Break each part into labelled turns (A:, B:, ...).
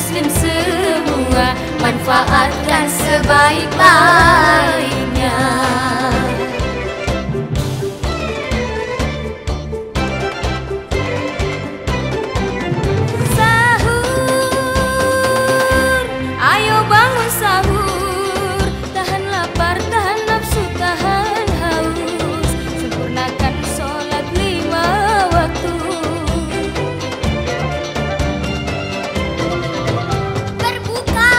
A: muslim semua, manfaatkan sebaik-baiknya. Sahur, ayo bangun sahur, tahan lapar, tahan nafsu, tahan haus, sempurnakan sholat 5 waktu.
B: Berbuka,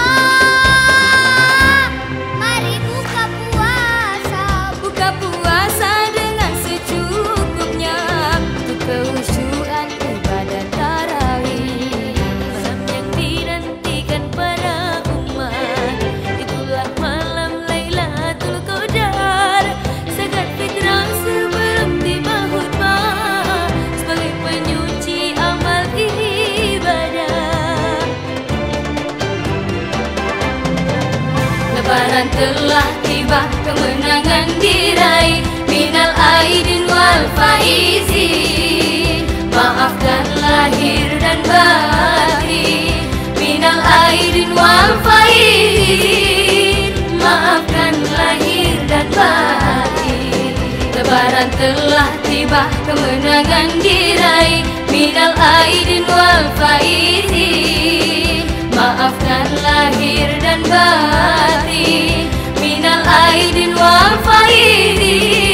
B: mari buka puasa.
A: Buka puasa dengan secukupnya untuk kehusyuan ibadah tarawih. Malam yang dinantikan para umat, itulah malam Lailatul Qadar. Zakat fitrah sebelum tiba khutbah, sebagai penyuci amal ibadah. Lebaran telah tiba, kemenangan diraih, minal aidin wal faizin. Maafkan lahir dan batin, minal aidin wal faizin. Maafkan lahir dan batin. Lebaran telah tiba, kemenangan diraih, minal aidin wal faizin. Maafkan lahir dan batin, minal aidin wal faizin.